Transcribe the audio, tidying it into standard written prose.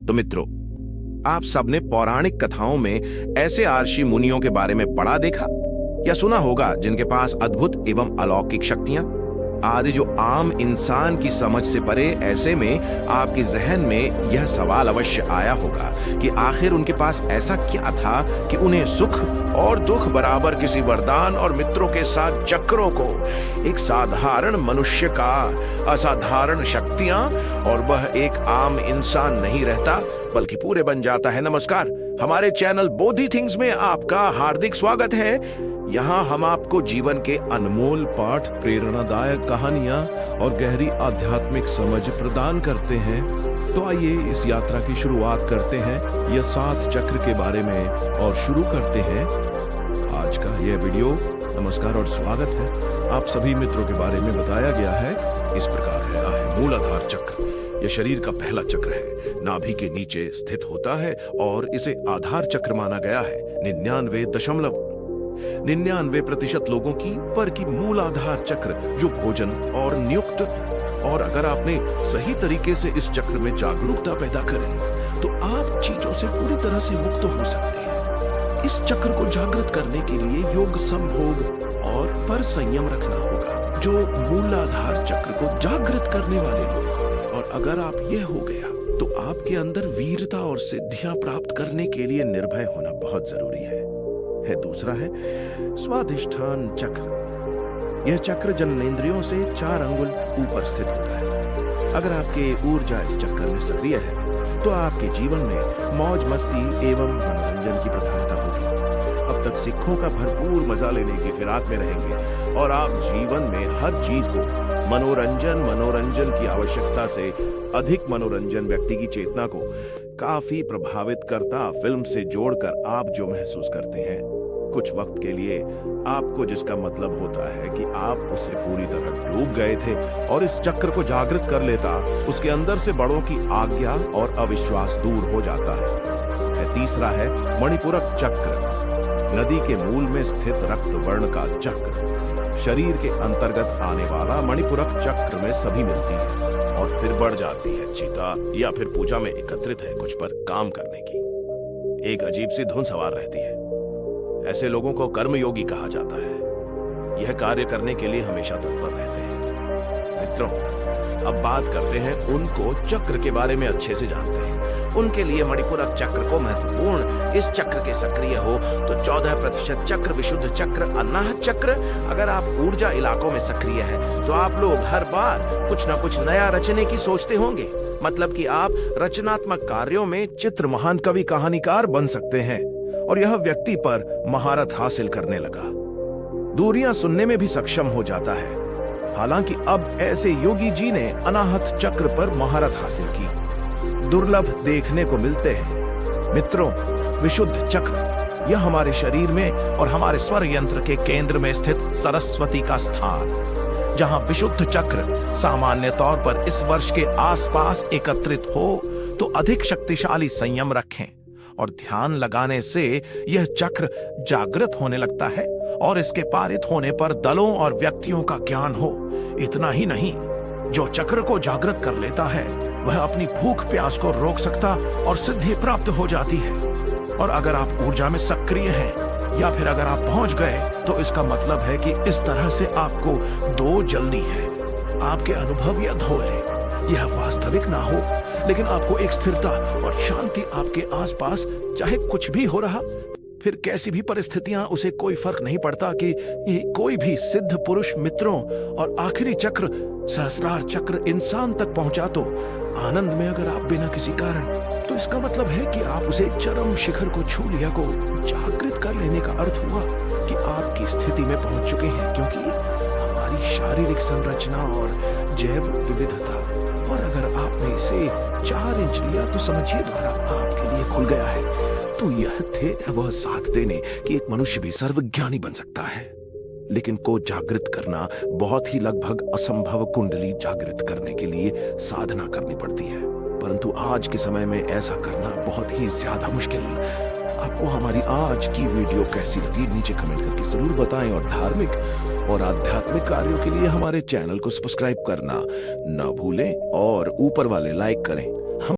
तो मित्रों, आप सबने पौराणिक कथाओं में ऐसे आर्षि मुनियों के बारे में पढ़ा देखा या सुना होगा जिनके पास अद्भुत एवं अलौकिक शक्तियां आदि जो आम इंसान की समझ से परे। ऐसे में आपके जहन में यह सवाल अवश्य आया होगा कि आखिर उनके पास ऐसा क्या था कि उन्हें सुख और दुख बराबर किसी वरदान और मित्रों के साथ चक्रों को एक साधारण मनुष्य का असाधारण शक्तियां और वह एक आम इंसान नहीं रहता बल्कि पूरे बन जाता है। नमस्कार, हमारे चैनल बोधि थिंग्स में आपका हार्दिक स्वागत है। यहाँ हम आपको जीवन के अनमोल पाठ, प्रेरणादायक कहानियां और गहरी आध्यात्मिक समझ प्रदान करते हैं। तो आइए इस यात्रा की शुरुआत करते हैं यह 7 चक्र के बारे में और शुरू करते हैं आज का यह वीडियो। नमस्कार और स्वागत है। आप सभी मित्रों के बारे में बताया गया है इस प्रकार है। मूलाधार चक्र यह शरीर का पहला चक्र है, नाभि के नीचे स्थित होता है और इसे आधार चक्र माना गया है। 99.99% लोगों की मूलाधार चक्र जो भोजन और नियुक्त, और अगर आपने सही तरीके से इस चक्र में जागरूकता पैदा करें तो आप चीजों से पूरी तरह से मुक्त हो सकते हैं। इस चक्र को जागृत करने के लिए योग, संभोग और पर संयम रखना होगा, जो मूलाधार चक्र को जागृत करने वाले लोग। और अगर आप यह हो गया तो आपके अंदर वीरता और सिद्धियां प्राप्त करने के लिए निर्भय होना बहुत जरूरी है। दूसरा है स्वाधिष्ठान चक्र। यह चक्र जननेंद्रियों से 4 अंगुल ऊपर स्थित होता है। अगर आपकी ऊर्जा इस चक्र में सक्रिय है तो आपके जीवन में मौज मस्ती एवं मनोरंजन की प्रधानता होगी। अब तक सिखों का भरपूर मजा लेने की फिराक में रहेंगे और आप जीवन में हर चीज को मनोरंजन की आवश्यकता से अधिक मनोरंजन व्यक्ति की चेतना को काफी प्रभावित करता फिल्म से जोड़कर आप जो महसूस करते हैं कुछ वक्त के लिए आपको, जिसका मतलब होता है कि आप उसे पूरी तरह डूब गए थे और इस चक्र को जागृत कर लेता, उसके अंदर से बड़ों की आज्ञा और अविश्वास दूर हो जाता है। तीसरा है मणिपुरक चक्र। नदी के मूल में स्थित रक्त वर्ण का चक्र शरीर के अंतर्गत आने वाला मणिपुरक चक्र में सभी मिलती है और फिर बढ़ जाती है चिता या फिर पूजा में एकत्रित है कुछ पर काम करने की। एक अजीब सी धुन सवार रहती है। ऐसे लोगों को कर्मयोगी कहा जाता है। यह कार्य करने के लिए हमेशा तत्पर रहते हैं। मित्रों, अब बात करते हैं उनको चक्र के बारे में अच्छे से जानते हैं। उनके लिए मणिपुरक चक्र को महत्वपूर्ण, इस चक्र के सक्रिय हो तो 14% चक्र विशुद्ध चक्र, अनाहत चक्र। अगर आप ऊर्जा इलाकों में सक्रिय हैं तो आप लोग हर बार कुछ ना कुछ नया रचने की सोचते होंगे। मतलब कि आप रचनात्मक कार्यों में चित्र महान कवि कहानीकार बन सकते हैं और यह व्यक्ति पर महारत हासिल करने लगा। दूरियां सुनने में भी सक्षम हो जाता है। हालांकि अब ऐसे योगी जी ने अनाहत चक्र पर महारत हासिल की, दुर्लभ देखने को मिलते हैं। मित्रों, विशुद्ध चक्र यह हमारे शरीर में और हमारे स्वर यंत्र के केंद्र में स्थित सरस्वती का स्थान, जहां विशुद्ध चक्र सामान्य तौर पर इस वर्ष के आसपास एकत्रित हो तो अधिक शक्तिशाली संयम रखें और ध्यान लगाने से यह चक्र जागृत होने लगता है और इसके पारित होने पर दलों और व्यक्तियों का ज्ञान हो। इतना ही नहीं, जो चक्र को जागृत कर लेता है वह अपनी भूख प्यास को रोक सकता और सिद्धि प्राप्त हो जाती है। और अगर आप ऊर्जा में सक्रिय हैं या फिर अगर आप पहुंच गए तो इसका मतलब है कि इस तरह से आपको 2 जल्दी है। आपके अनुभव या धोले यह वास्तविक ना हो, लेकिन आपको एक स्थिरता और शांति आपके आसपास, चाहे कुछ भी हो रहा, फिर कैसी भी परिस्थितियां, उसे कोई फर्क नहीं पड़ता कि कोई भी सिद्ध पुरुष मित्रों और आखिरी चक्र सहस्रार चक्र इंसान तक पहुंचा तो आनंद में अगर आप बिना किसी कारण, तो इसका मतलब है कि आप उसे चरम शिखर को छू लिया, को जागृत कर लेने का अर्थ हुआ कि आपकी स्थिति में पहुंच चुके हैं। क्योंकि हमारी शारीरिक संरचना और जैव विविधता, और अगर आपने इसे 4 इंच लिया तो समझिए द्वारा आपके लिए खुल गया है। तो यह थे वह साथ देने कि एक मनुष्य भी सर्वज्ञानी बन सकता है, लेकिन को जागृत करना बहुत ही लगभग असंभव। कुंडली जागृत करने के लिए साधना करनी पड़ती है, परंतु आज के समय में ऐसा करना बहुत ही ज्यादा मुश्किल। आपको हमारी आज की वीडियो कैसी लगी नीचे कमेंट करके जरूर बताएं और धार्मिक और आध्यात्मिक कार्यों के लिए हमारे चैनल को सब्सक्राइब करना न भूलें और ऊपर वाले लाइक करें